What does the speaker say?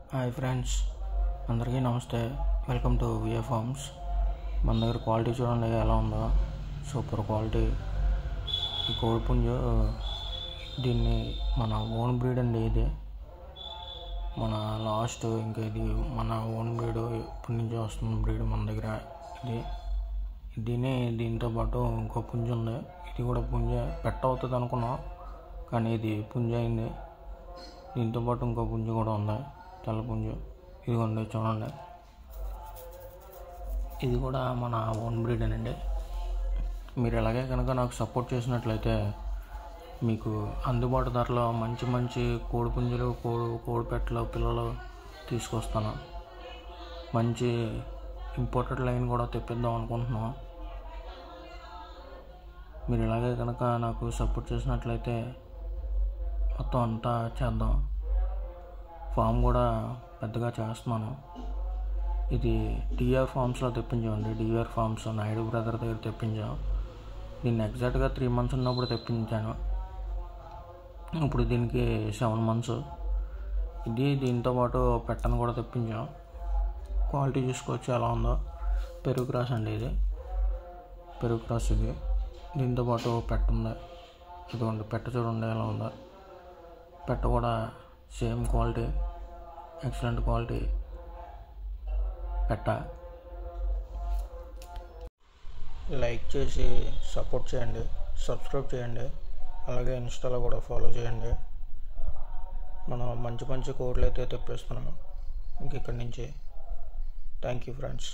Hi friends, అందరికీ నమస్తే. Welcome to VA farms. మన దగ్గర క్వాలిటీ చూడండి ఎలా ఉందో, సూపర్ క్వాలిటీ. ఈ కోడిపుంజు దీన్ని మన ఓన్ బ్రీడ్ అండి. ఇది మన లాస్ట్ ఇంకా ఇది మన ఓన్ బ్రీడ్, ఇప్పటి నుంచి వస్తుంది బ్రీడ్ మన దగ్గర. దీంతో పాటు ఇంకో పుంజు ఉంది. ఇది కూడా పుంజే, పెట్ట అవుతుంది అనుకున్నాం కానీ ఇది పుంజు అయింది. దీంతో పాటు ఇంకో పుంజు కూడా ఉంది, తెల్ల పుంజు. ఇదిగోండి చూడండి, ఇది కూడా మన ఓన్ బ్రీడ్ అండి. మీరు ఎలాగే కనుక నాకు సపోర్ట్ చేసినట్లయితే మీకు అందుబాటు ధరలో మంచి మంచి కోడిపుంజులు, కోడిపెట్టలు పిల్లలు తీసుకొస్తాను. మంచి ఇంపోర్టెడ్ లైన్ కూడా తెప్పిద్దాం అనుకుంటున్నాం. మీరు ఇలాగే కనుక నాకు సపోర్ట్ చేసినట్లయితే మొత్తం అంతా చేద్దాం. ఫామ్ కూడా పెద్దగా చేస్తున్నాను. ఇది డిఆర్ ఫార్మ్స్లో తెప్పించామండి. డిఆర్ ఫార్మ్స్ నాయుడు బ్రదర్ దగ్గర తెప్పించాం. దీన్ని ఎగ్జాక్ట్గా 3 months ఉన్నప్పుడు తెప్పించాను. ఇప్పుడు దీనికి 7 months. దీంతో పాటు పెట్టను కూడా తెప్పించాం. క్వాలిటీ చూసుకోవచ్చు ఎలా ఉందో. పెరుగు క్రాస్ అండి, ఇది పెరుగు క్రాస్. ఇది దీంతో పాటు పెట్ట ఉంది. ఇదిగోండి పెట్ట చూడండి ఎలా ఉందో. పెట్ట కూడా సేమ్ క్వాలిటీ, ఎక్సలెంట్ క్వాలిటీ పెట్ట. లైక్ చేసి సపోర్ట్ చేయండి, సబ్స్క్రైబ్ చేయండి, అలాగే ఇన్స్టాలో కూడా ఫాలో చేయండి. మనం మంచి మంచి కోడ్లు అయితే తెప్పిస్తున్నాము ఇంక ఇక్కడి నుంచి. Thank you friends.